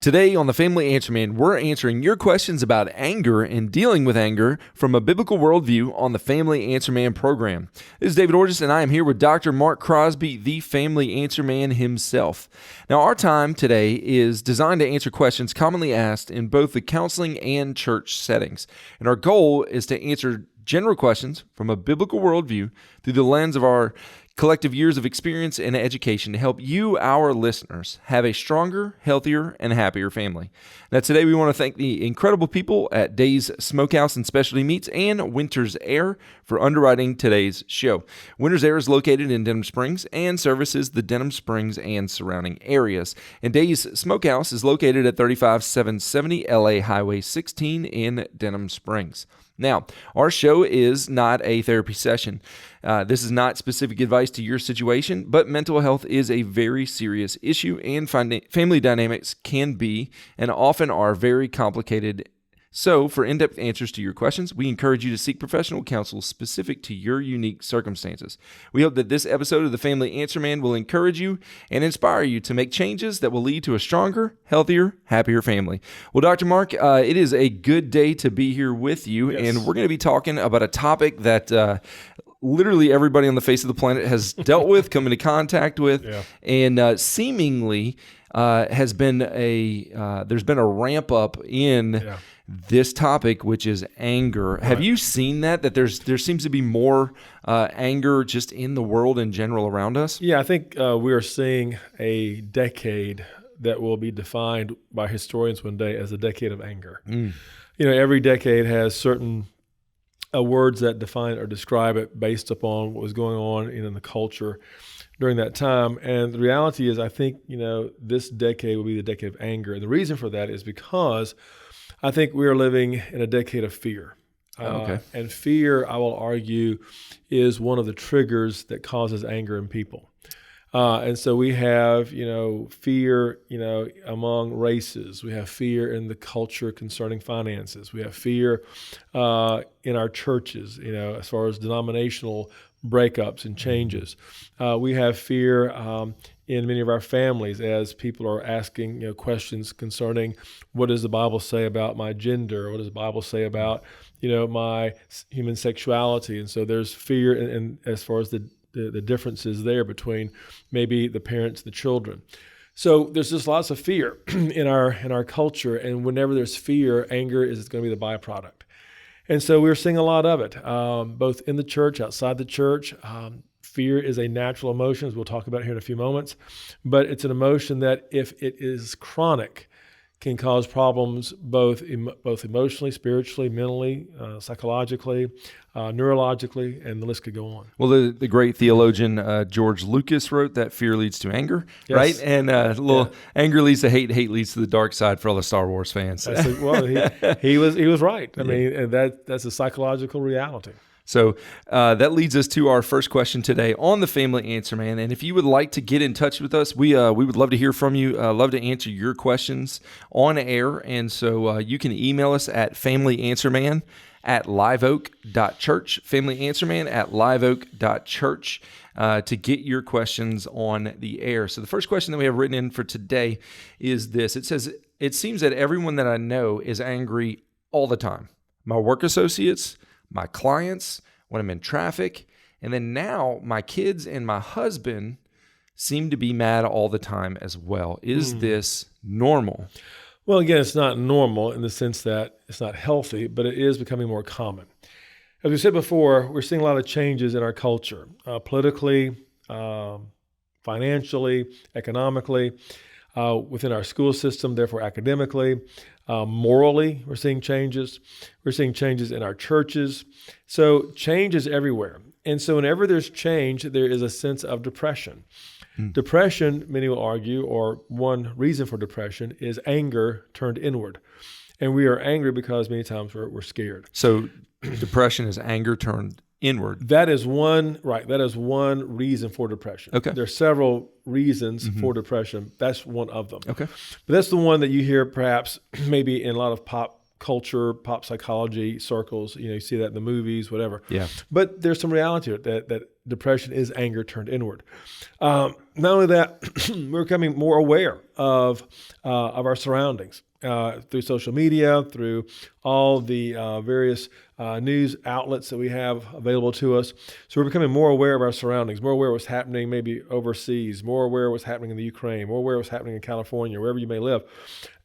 Today on the Family Answer Man, we're answering your questions about anger and dealing with anger from a biblical worldview on the Family Answer Man program. This is David Orges, and I am here with Dr. Mark Crosby, the Family Answer Man himself. Now, our time today is designed to answer questions commonly asked in both the counseling and church settings. And our goal is to answer general questions from a biblical worldview through the lens of our collective years of experience and education to help you, our listeners, have a stronger, healthier, and happier family. Now, today we want to thank the incredible people at Days Smokehouse and Specialty Meats and Winter's Air for underwriting today's show. Winter's Air is located in Denham Springs and services the Denham Springs and surrounding areas. And Days Smokehouse is located at 35770 LA Highway 16 in Denham Springs. Now, our show is not a therapy session. This is not specific advice to your situation, but mental health is a very serious issue, and family dynamics can be and often are very complicated. So, for in-depth answers to your questions, we encourage you to seek professional counsel specific to your unique circumstances. We hope that this episode of the Family Answer Man will encourage you and inspire you to make changes that will lead to a stronger, healthier, happier family. Well, Dr. Mark, it is a good day to be here with you, Yes. and we're going to be talking about a topic that literally everybody on the face of the planet has dealt with, come into contact with, and seemingly there's been a ramp up in this topic, which is anger. Right. Have you seen that there seems to be more anger just in the world in general around us? Yeah, I think we are seeing a decade that will be defined by historians one day as a decade of anger. You know, every decade has certain words that define or describe it based upon what was going on in the culture during that time. And the reality is, I think, this decade will be the decade of anger. And the reason for that is because I think we are living in a decade of fear. And fear, I will argue, is one of the triggers that causes anger in people. And so we have, fear, among races. We have fear in the culture concerning finances. We have fear in our churches, as far as denominational breakups and changes. We have fear in many of our families as people are asking questions concerning what does the Bible say about my gender? What does the Bible say about my human sexuality? And so there's fear in as far as the differences there between maybe the parents and the children. So there's just lots of fear in our culture, and whenever there's fear, anger is going to be the byproduct. And so we're seeing a lot of it, both in the church, outside the church. Fear is a natural emotion, as we'll talk about here in a few moments, but it's an emotion that, if it is chronic, can cause problems both emotionally, spiritually, mentally, psychologically, neurologically, and the list could go on. Well, the great theologian George Lucas wrote that fear leads to anger, right? And anger leads to hate, hate leads to the dark side for all the Star Wars fans. He was right. I mean, that's a psychological reality. So that leads us to our first question today on the Family Answer Man. And if you would like to get in touch with us, we would love to hear from you, love to answer your questions on air. And so you can email us at familyanswerman@liveoak.church, familyanswerman@liveoak.church to get your questions on the air. So the first question that we have written in for today is this. It says, "It seems that everyone that I know is angry all the time. My work associates, my clients, when I'm in traffic, and then now my kids and my husband seem to be mad all the time as well. Is this normal?" Well, again, it's not normal in the sense that it's not healthy, but it is becoming more common. As we said before, we're seeing a lot of changes in our culture, politically, financially, economically, within our school system, therefore academically. Morally, we're seeing changes. We're seeing changes in our churches. So change is everywhere. And so whenever there's change, there is a sense of depression. Depression, many will argue, or one reason for depression is anger turned inward. And we are angry because many times we're scared. So depression is anger turned inward. That is one reason for depression. Okay. There are several reasons for depression. That's one of them. Okay. But that's the one that you hear perhaps maybe in a lot of pop culture, pop psychology circles. You see that in the movies, whatever. Yeah. But there's some reality to it that depression is anger turned inward. Not only that, we're becoming more aware of our surroundings through social media, through all the various news outlets that we have available to us. So we're becoming more aware of our surroundings, more aware of what's happening maybe overseas, more aware of what's happening in the Ukraine, more aware of what's happening in California, wherever you may live.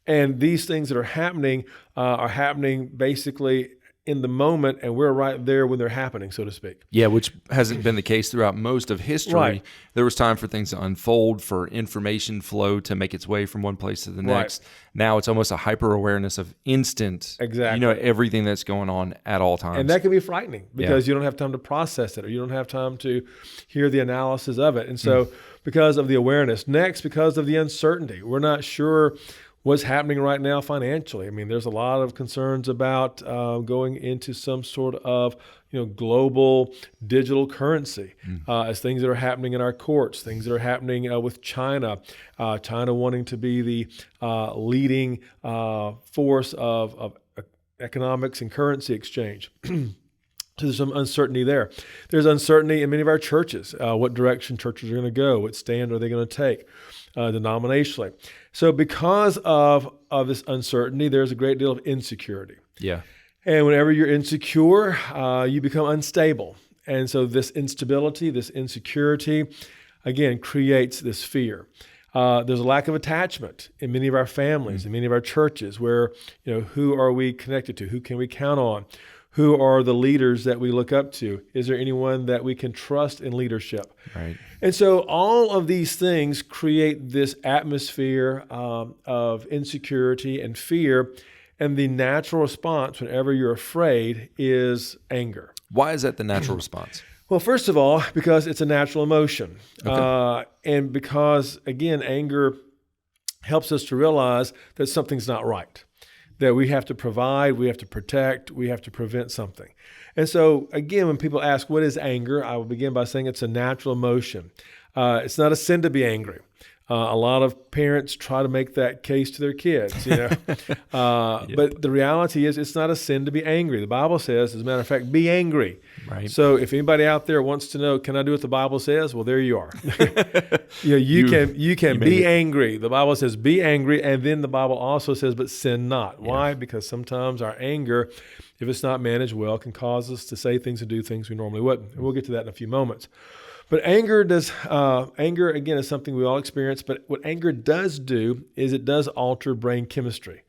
And these things that are happening basically in the moment, and we're right there when they're happening, so to speak. Yeah, which hasn't been the case throughout most of history. Right. There was time for things to unfold, for information flow to make its way from one place to the next. Right. Now it's almost a hyper-awareness of instant, Exactly. Everything that's going on at all times. And that can be frightening because you don't have time to process it, or you don't have time to hear the analysis of it. And so because of the awareness. Next, because of the uncertainty. We're not sure what's happening right now financially. I mean, there's a lot of concerns about going into some sort of global digital currency as things that are happening in our courts, things that are happening with China, China wanting to be the leading force of economics and currency exchange. So there's some uncertainty there. There's uncertainty in many of our churches, what direction churches are going to go, what stand are they going to take denominationally. So because of this uncertainty, there's a great deal of insecurity. Yeah. And whenever you're insecure, you become unstable. And so this instability, this insecurity, again, creates this fear. There's a lack of attachment in many of our families, in many of our churches, where, who are we connected to? Who can we count on? Who are the leaders that we look up to? Is there anyone that we can trust in leadership? Right. And so all of these things create this atmosphere of insecurity and fear. And the natural response whenever you're afraid is anger. Why is that the natural response? Well, first of all, because it's a natural emotion. Okay. And because, again, anger helps us to realize that something's not right, that we have to provide, we have to protect, we have to prevent something. And so, again, when people ask, what is anger? I will begin by saying it's a natural emotion. It's not a sin to be angry. A lot of parents try to make that case to their kids, But the reality is it's not a sin to be angry. The Bible says, as a matter of fact, be angry. Right. So if anybody out there wants to know, can I do what the Bible says? Well, there you are. You can be angry. The Bible says be angry, and then the Bible also says, but sin not. Yeah. Why? Because sometimes our anger, if it's not managed well, can cause us to say things and do things we normally wouldn't. And we'll get to that in a few moments. But anger again, is something we all experience. But what anger does do is it does alter brain chemistry.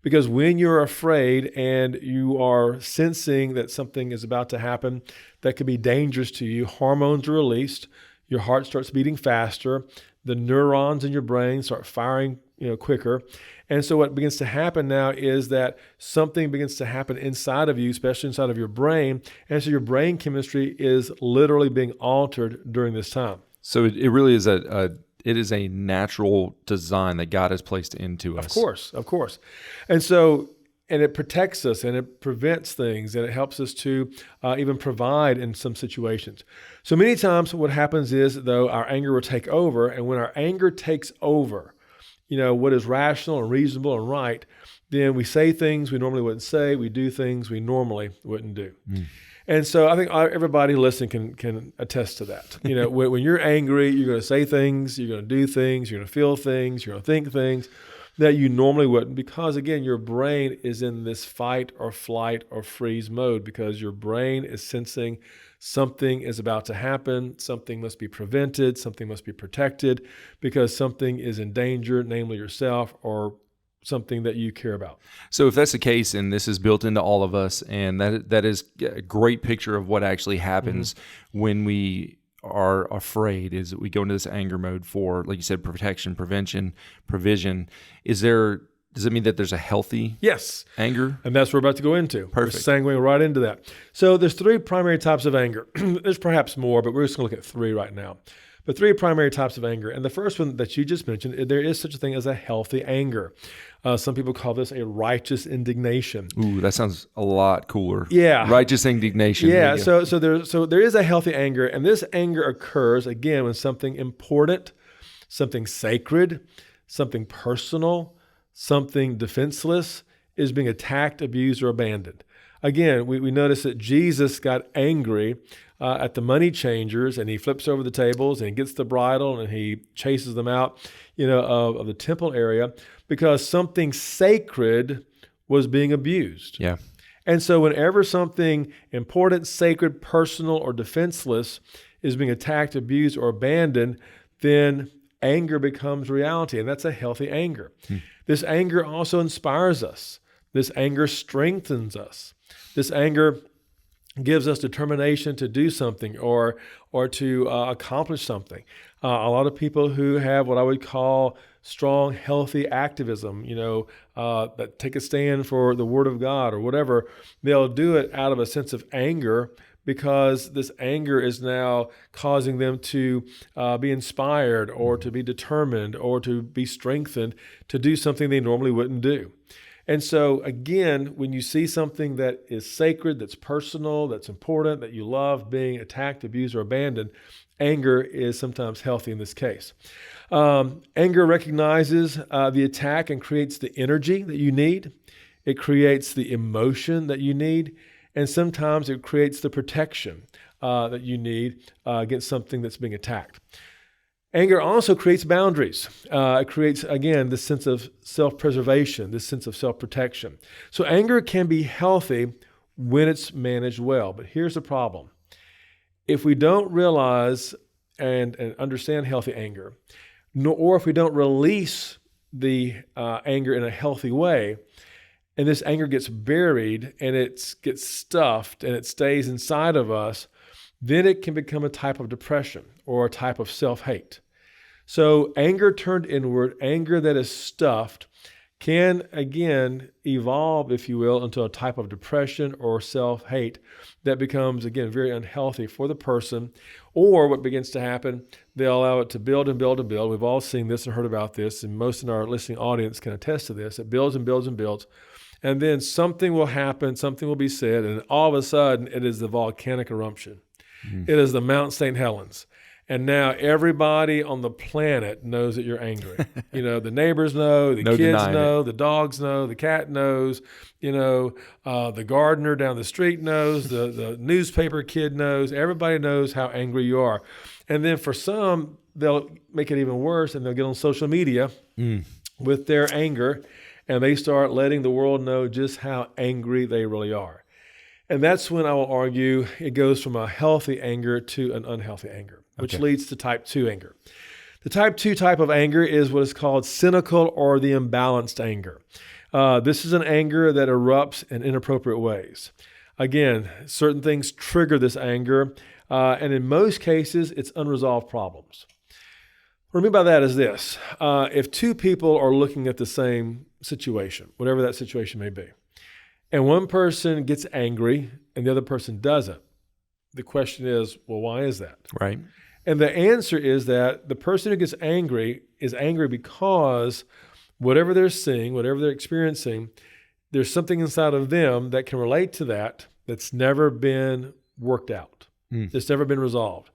Because when you're afraid and you are sensing that something is about to happen that could be dangerous to you, hormones are released, your heart starts beating faster, the neurons in your brain start firing quicker. And so what begins to happen now is that something begins to happen inside of you, especially inside of your brain. And so your brain chemistry is literally being altered during this time. So it really is it is a natural design that God has placed into us. Of course. And it protects us, and it prevents things, and it helps us to even provide in some situations. So many times what happens is, though, our anger will take over. And when our anger takes over, what is rational and reasonable and right, then we say things we normally wouldn't say. We do things we normally wouldn't do. And so I think everybody listening can attest to that. When you're angry, you're going to say things, you're going to do things, you're going to feel things, you're going to think things that you normally wouldn't, because, again, your brain is in this fight or flight or freeze mode, because your brain is sensing something is about to happen, something must be prevented, something must be protected, because something is in danger, namely yourself or something that you care about. So if that's the case, and this is built into all of us, and that is a great picture of what actually happens when we are afraid, is that we go into this anger mode for, like you said, protection, prevention, provision. Does it mean that there's a healthy anger? And that's what we're about to go into. Perfect. We're segueing right into that. So there's three primary types of anger. There's perhaps more, but we're just going to look at three right now. But three primary types of anger. And the first one that you just mentioned, there is such a thing as a healthy anger. Some people call this a righteous indignation. Ooh, that sounds a lot cooler. Yeah. Righteous indignation. Yeah, so there is a healthy anger, and this anger occurs, again, when something important, something sacred, something personal, something defenseless is being attacked, abused, or abandoned. Again, we notice that Jesus got angry at the money changers, and he flips over the tables and he gets the bridle and he chases them out, of the temple area because something sacred was being abused. Yeah. And so whenever something important, sacred, personal, or defenseless is being attacked, abused, or abandoned, then anger becomes reality, and that's a healthy anger. This anger also inspires us. This anger strengthens us. This anger gives us determination to do something or to accomplish something. A lot of people who have what I would call strong, healthy activism, that take a stand for the Word of God or whatever, they'll do it out of a sense of anger because this anger is now causing them to be inspired or to be determined or to be strengthened to do something they normally wouldn't do. And so, again, when you see something that is sacred, that's personal, that's important, that you love being attacked, abused, or abandoned, anger is sometimes healthy in this case. Anger recognizes the attack and creates the energy that you need. It creates the emotion that you need. And sometimes it creates the protection that you need against something that's being attacked. Anger also creates boundaries. It creates, again, this sense of self-preservation, this sense of self-protection. So anger can be healthy when it's managed well. But here's the problem. If we don't realize and understand healthy anger, or if we don't release the anger in a healthy way, and this anger gets buried and it gets stuffed and it stays inside of us, then it can become a type of depression or a type of self-hate. So anger turned inward, anger that is stuffed, can again evolve, if you will, into a type of depression or self-hate that becomes, again, very unhealthy for the person. Or what begins to happen, they'll allow it to build and build and build. We've all seen this and heard about this, and most in our listening audience can attest to this. It builds and builds and builds. And then something will happen, something will be said, and all of a sudden it is the volcanic eruption. It is the Mount St. Helens. And now everybody on the planet knows that you're angry. The neighbors know, the kids know, the dogs know, the cat knows, the gardener down the street knows, the newspaper kid knows. Everybody knows how angry you are. And then for some, they'll make it even worse, and they'll get on social media with their anger, and they start letting the world know just how angry they really are. And that's when I will argue it goes from a healthy anger to an unhealthy anger, which leads to type 2 anger. The type 2 type of anger is what is called cynical or the imbalanced anger. This is an anger that erupts in inappropriate ways. Again, certain things trigger this anger, and in most cases, it's unresolved problems. What I mean by that is this. If two people are looking at the same situation, whatever that situation may be, and one person gets angry and the other person doesn't, the question is, well, why is that? Right. And the answer is that the person who gets angry is angry because whatever they're seeing, whatever they're experiencing, there's something inside of them that can relate to that that's never been worked out. It's never been resolved.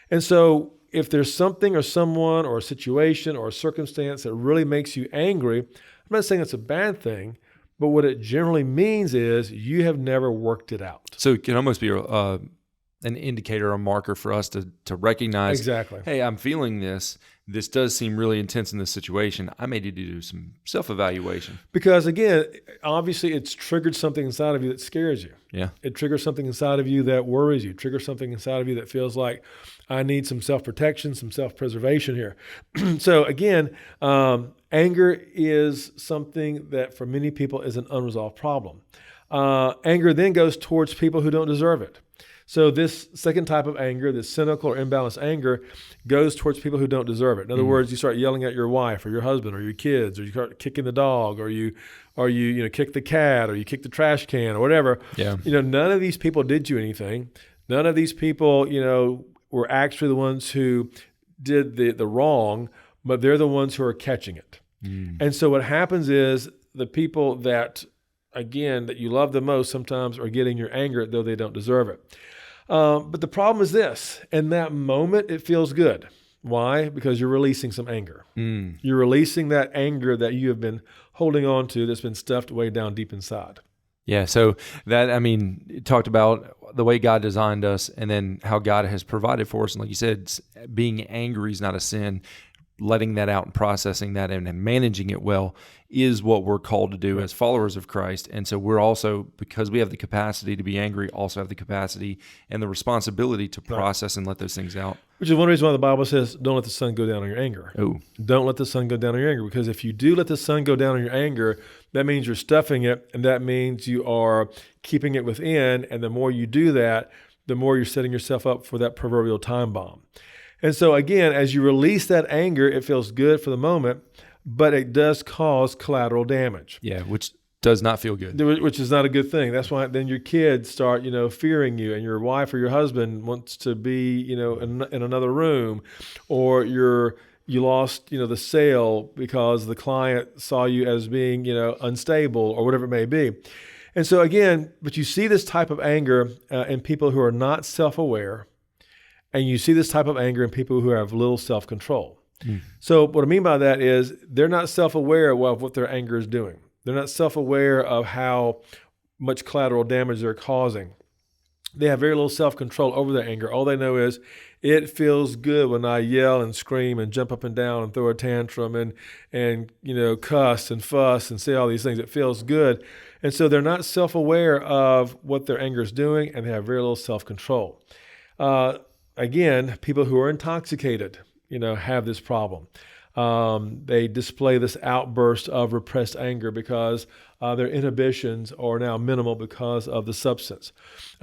And so if there's something or someone or a situation or a circumstance that really makes you angry, I'm not saying it's a bad thing, but what it generally means is you have never worked it out. So it can almost be an indicator, a marker for us to recognize, exactly. Hey, I'm feeling this. This does seem really intense in this situation. I may need to do some self-evaluation. Because again, obviously it's triggered something inside of you that scares you. Yeah. It triggers something inside of you that worries you. It triggers something inside of you that feels like I need some self-protection, some self-preservation here. So again, anger is something that for many people is an unresolved problem. Anger then goes towards people who don't deserve it. So this second type of anger, this cynical or imbalanced anger, goes towards people who don't deserve it. In other words, you start yelling at your wife or your husband or your kids, or you start kicking the dog, or you kick the cat, or you kick the trash can, or whatever. Yeah. None of these people did you anything. None of these people, were actually the ones who did the wrong, but they're the ones who are catching it. And so what happens is the people that you love the most sometimes are getting your anger, though they don't deserve it. But the problem is this: in that moment, it feels good. Why? Because you're releasing some anger. You're releasing that anger that you have been holding on to that's been stuffed way down deep inside. Yeah, so that, I mean, it talked about the way God designed us and then how God has provided for us. And like you said, being angry is not a sin. Letting that out and processing that and managing it well is what we're called to do as followers of Christ. And so we're also, because we have the capacity to be angry, also have the capacity and the responsibility to process and let those things out. Which is one reason why the Bible says, don't let the sun go down on your anger. Oh, Don't let the sun go down on your anger, because if you do let the sun go down on your anger, that means you're stuffing it, and that means you are keeping it within, and the more you do that, the more you're setting yourself up for that proverbial time bomb. And so again, as you release that anger, it feels good for the moment, but it does cause collateral damage. yeah, which does not feel good. Which is not a good thing. That's why then your kids start, fearing you, and your wife or your husband wants to be, in another room, or you lost, the sale because the client saw you as being, unstable or whatever it may be. And so again, but you see this type of anger in people who are not self-aware, and you see this type of anger in people who have little self-control. So what I mean by that is they're not self-aware of what their anger is doing. They're not self-aware of how much collateral damage they're causing. They have very little self-control over their anger. All they know is it feels good when I yell and scream and jump up and down and throw a tantrum and cuss and fuss and say all these things. It feels good. And so they're not self-aware of what their anger is doing, and they have very little self-control. Again, people who are intoxicated, have this problem. They display this outburst of repressed anger because their inhibitions are now minimal because of the substance.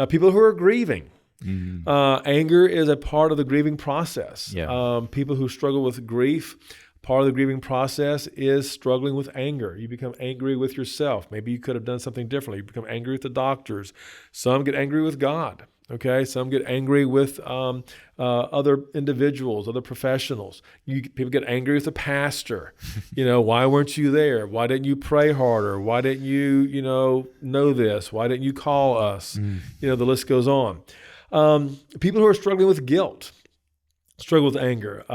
People who are grieving. Anger is a part of the grieving process. Yeah. People who struggle with grief, part of the grieving process is struggling with anger. You become angry with yourself. Maybe you could have done something differently. You become angry with the doctors. Some get angry with God. Okay, some get angry with other individuals, other professionals. People get angry with the pastor. Why weren't you there? Why didn't you pray harder? Why didn't you, know this? Why didn't you call us? The list goes on. People who are struggling with guilt struggle with anger.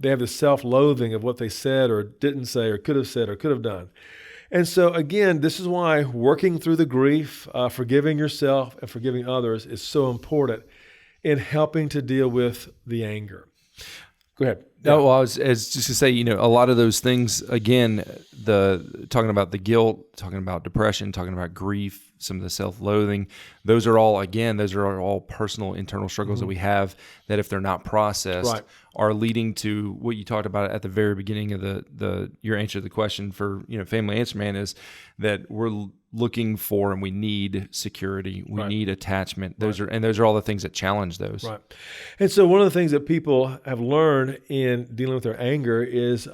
They have this self-loathing of what they said or didn't say or could have done. And so again, this is why working through the grief, forgiving yourself and forgiving others is so important in helping to deal with the anger. Go ahead. No, well, I was just to say, a lot of those things, again, talking about the guilt, talking about depression, talking about grief, some of the self-loathing, those are all personal internal struggles that we have that if they're not processed are leading to what you talked about at the very beginning of your answer to the question for, Family Answer Man, is that we're looking for and we need security. We need attachment. Those are all the things that challenge those. Right. And so one of the things that people have learned in dealing with their anger is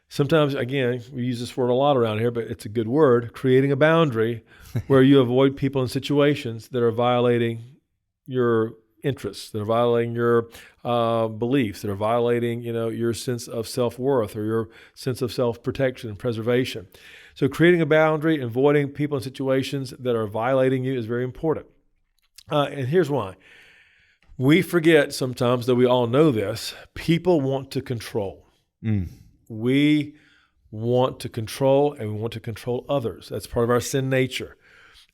sometimes, again, we use this word a lot around here, but it's a good word, creating a boundary where you avoid people and situations that are violating your interests, that are violating your beliefs, that are violating, your sense of self-worth or your sense of self-protection and preservation. So creating a boundary, avoiding people and situations that are violating you is very important. And here's why. We forget sometimes, though we all know this, people want to control. We want to control, and we want to control others. That's part of our sin nature.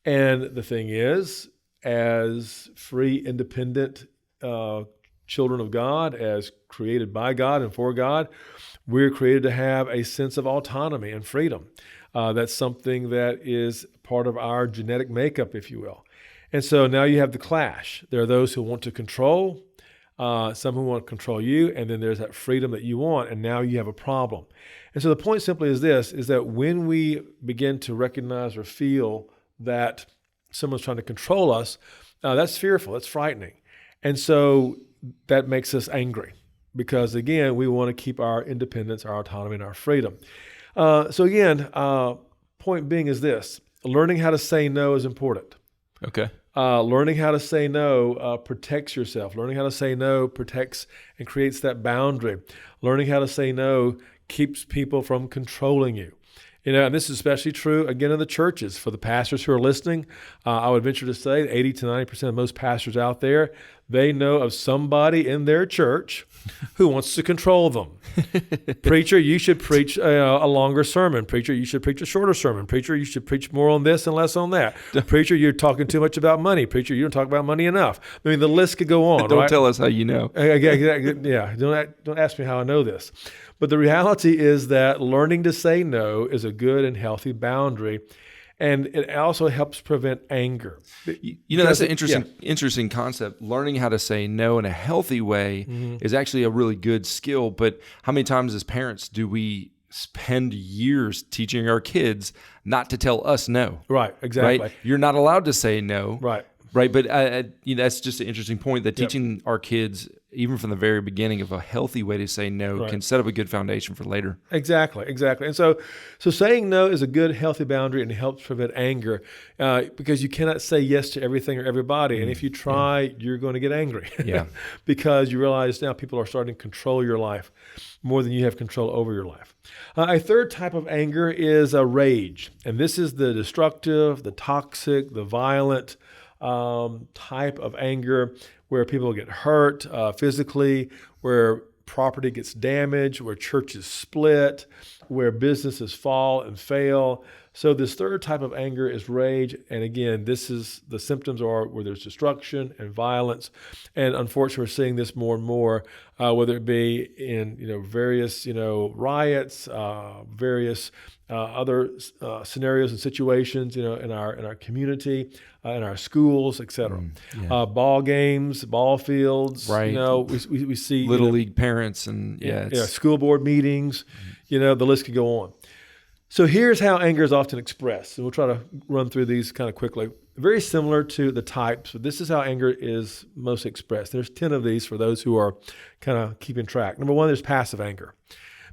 And the thing is, as free, independent children of God, as created by God and for God, we're created to have a sense of autonomy and freedom. That's something that is part of our genetic makeup, if you will. And so now you have the clash. There are those who want to control, some who want to control you, and then there's that freedom that you want, and now you have a problem. And so the point simply is this, is that when we begin to recognize or feel that someone's trying to control us, that's fearful, that's frightening. And so that makes us angry because, again, we want to keep our independence, our autonomy, and our freedom. So again, point being is this, learning how to say no is important. Okay. Learning how to say no protects yourself. Learning how to say no protects and creates that boundary. Learning how to say no keeps people from controlling you. And this is especially true, again, in the churches. For the pastors who are listening, I would venture to say 80 to 90% of most pastors out there, they know of somebody in their church who wants to control them. Preacher, you should preach a longer sermon. Preacher, you should preach a shorter sermon. Preacher, you should preach more on this and less on that. Preacher, you're talking too much about money. Preacher, you don't talk about money enough. I mean, the list could go on. Don't tell us how you know. Yeah, don't ask me how I know this. But the reality is that learning to say no is a good and healthy boundary. And it also helps prevent anger. That's an interesting concept. Learning how to say no in a healthy way is actually a really good skill. But how many times as parents do we spend years teaching our kids not to tell us no? Right, exactly. Right? You're not allowed to say no. Right. Right, but that's just an interesting point that teaching our kids, even from the very beginning, of a healthy way to say no can set up a good foundation for later. Exactly. And so saying no is a good, healthy boundary and it helps prevent anger because you cannot say yes to everything or everybody. And if you try, you're going to get angry because you realize now people are starting to control your life more than you have control over your life. A third type of anger is rage. And this is the destructive, the toxic, the violent type of anger where people get hurt physically, where property gets damaged, where churches split, where businesses fall and fail. So this third type of anger is rage. And again, the symptoms are where there's destruction and violence. And unfortunately, we're seeing this more and more, whether it be in various riots, various other scenarios and situations, in our community, in our schools, etc. Ball games, ball fields. Right. We see Little League parents and school board meetings. The list could go on. So here's how anger is often expressed, and we'll try to run through these kind of quickly. Very similar to the types, but this is how anger is most expressed. There's 10 of these for those who are kind of keeping track. Number one, there's passive anger.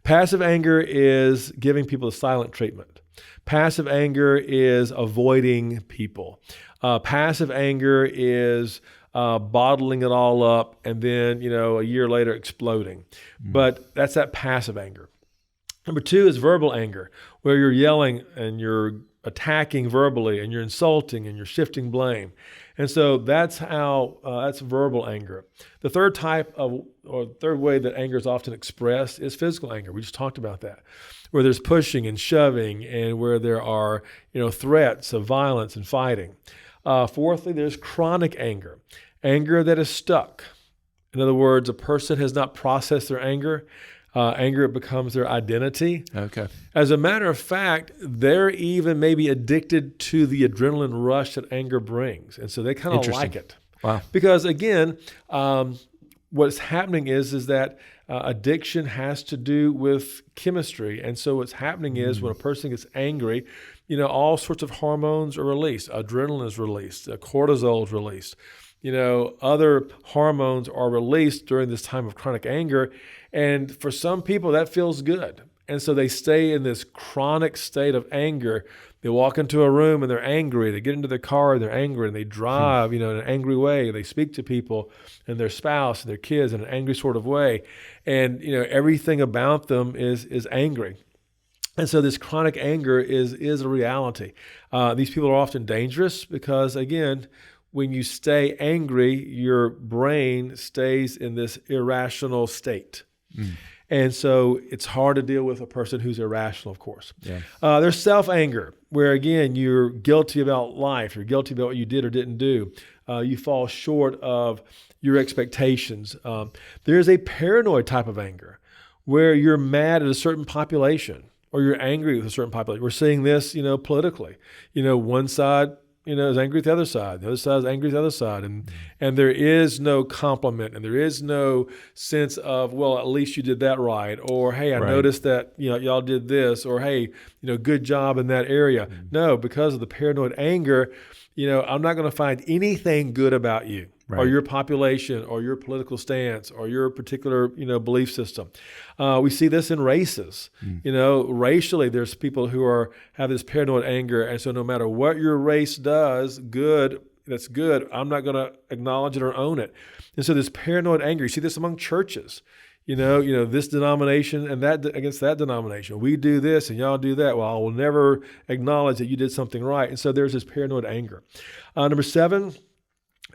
Passive anger is giving people the silent treatment. Passive anger is avoiding people. Passive anger is bottling it all up and then, a year later exploding. But that's that passive anger. Number two is verbal anger, where you're yelling and you're attacking verbally and you're insulting and you're shifting blame. And so that's verbal anger. The third third way that anger is often expressed is physical anger. We just talked about that, where there's pushing and shoving and where there are, threats of violence and fighting. Fourthly, there's chronic anger that is stuck. In other words, a person has not processed their anger. Anger becomes their identity. Okay. As a matter of fact, they're even maybe addicted to the adrenaline rush that anger brings. And so they kind of like it. Wow. Because again, what's happening is that addiction has to do with chemistry. And so what's happening is when a person gets angry, all sorts of hormones are released. Adrenaline is released. Cortisol is released. Other hormones are released during this time of chronic anger. And for some people, that feels good. And so they stay in this chronic state of anger. They walk into a room and they're angry. They get into their car and they're angry and they drive, in an angry way. They speak to people and their spouse and their kids in an angry sort of way. And, everything about them is angry. And so this chronic anger is a reality. These people are often dangerous because, again, when you stay angry, your brain stays in this irrational state. And so it's hard to deal with a person who's irrational, of course. Yeah. There's self-anger, where, again, you're guilty about life. You're guilty about what you did or didn't do. You fall short of your expectations. There's a paranoid type of anger, where you're mad at a certain population or you're angry with a certain population. We're seeing this, politically. One side is angry with the other side. The other side is angry with the other side. And there is no compliment and there is no sense of, well, at least you did that right. Or, hey, I noticed that, y'all did this. Or, hey, good job in that area. No, because of the paranoid anger, I'm not going to find anything good about you or your population or your political stance or your particular, belief system. We see this in races. Racially, there's people who have this paranoid anger. And so no matter what your race does, that's good, I'm not going to acknowledge it or own it. And so this paranoid anger, you see this among churches. This denomination and that against that denomination. We do this and y'all do that. Well, I will never acknowledge that you did something right. And so there's this paranoid anger. Number 7,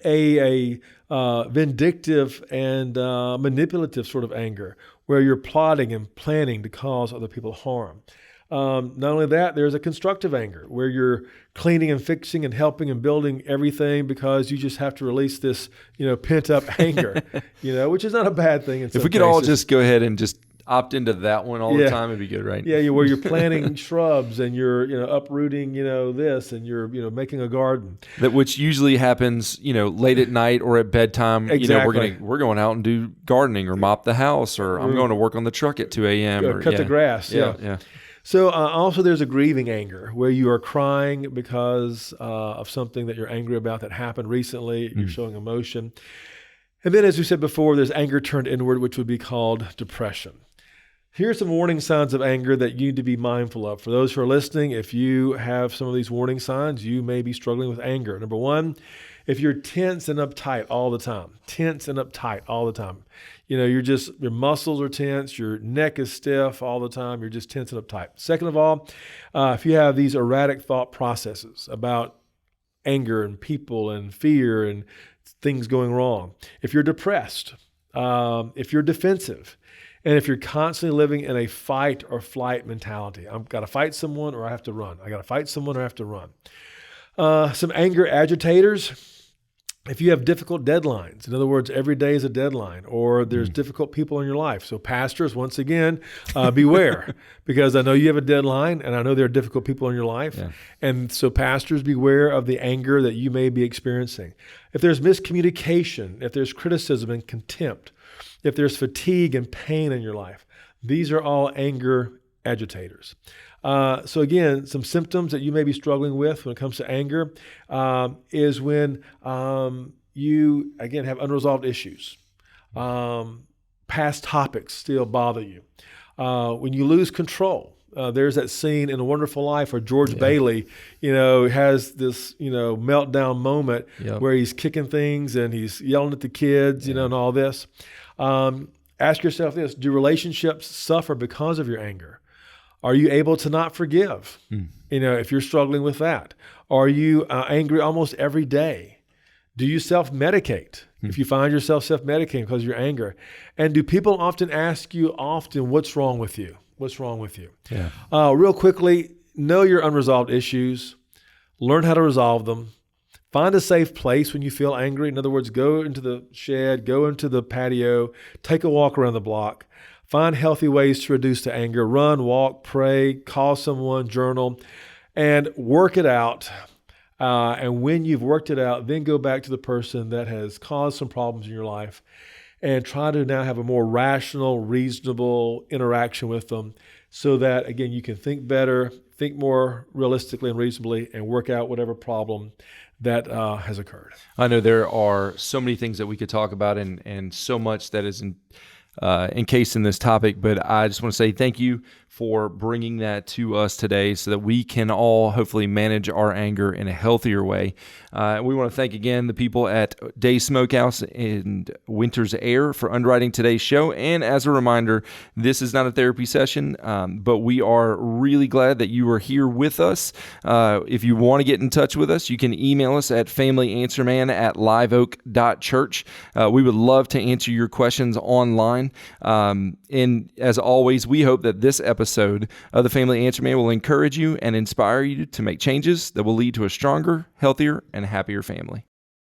a vindictive and manipulative sort of anger, where you're plotting and planning to cause other people harm. Not only that, there's a constructive anger where you're cleaning and fixing and helping and building everything because you just have to release this, pent up anger, which is not a bad thing. If we could all just go ahead and just opt into that one all the time, it'd be good, right? Yeah, where you're planting shrubs and you're, uprooting, this, and you're, making a garden. Which usually happens, late at night or at bedtime. Exactly. We're going out and do gardening or mop the house, or I'm going to work on the truck at 2 a.m. or cut the grass. Yeah. So also there's a grieving anger where you are crying because of something that you're angry about that happened recently. You're showing emotion. And then, as we said before, there's anger turned inward, which would be called depression. Here are some warning signs of anger that you need to be mindful of. For those who are listening, if you have some of these warning signs, you may be struggling with anger. Number 1, if you're tense and uptight all the time, your muscles are tense, your neck is stiff all the time, you're just tense and uptight. Second of all, if you have these erratic thought processes about anger and people and fear and things going wrong, if you're depressed, if you're defensive, and if you're constantly living in a fight or flight mentality, I've got to fight someone or I have to run. I got to fight someone or I have to run. Some anger agitators. If you have difficult deadlines, in other words, every day is a deadline, or there's difficult people in your life. So pastors, once again, beware, because I know you have a deadline and I know there are difficult people in your life. Yeah. And so pastors, beware of the anger that you may be experiencing. If there's miscommunication, if there's criticism and contempt, if there's fatigue and pain in your life, these are all anger agitators. So again, some symptoms that you may be struggling with when it comes to anger is when you, again, have unresolved issues. Past topics still bother you. When you lose control. There's that scene in A Wonderful Life where George Bailey, has this, meltdown moment where he's kicking things and he's yelling at the kids, and all this. Ask yourself this: do relationships suffer because of your anger? Are you able to not forgive? If you're struggling with that. Are you angry almost every day? Do you self-medicate? If you find yourself self-medicating because of your anger. And do people often ask you what's wrong with you? What's wrong with you? Yeah. Real quickly, know your unresolved issues. Learn how to resolve them. Find a safe place when you feel angry. In other words, go into the shed, go into the patio, take a walk around the block. Find healthy ways to reduce the anger. Run, walk, pray, call someone, journal, and work it out. And when you've worked it out, then go back to the person that has caused some problems in your life and try to now have a more rational, reasonable interaction with them so that, again, you can think better, think more realistically and reasonably, and work out whatever problem that has occurred. I know there are so many things that we could talk about and so much that is encased in this topic, but I just want to say thank you for bringing that to us today so that we can all hopefully manage our anger in a healthier way. We want to thank again the people at Day Smokehouse and Winter's Air for underwriting today's show. And as a reminder, this is not a therapy session, but we are really glad that you are here with us. If you want to get in touch with us, you can email us at familyanswerman@liveoak.church. We would love to answer your questions online. And as always, we hope that this episode of the Family Answer Man will encourage you and inspire you to make changes that will lead to a stronger, healthier, and happier family.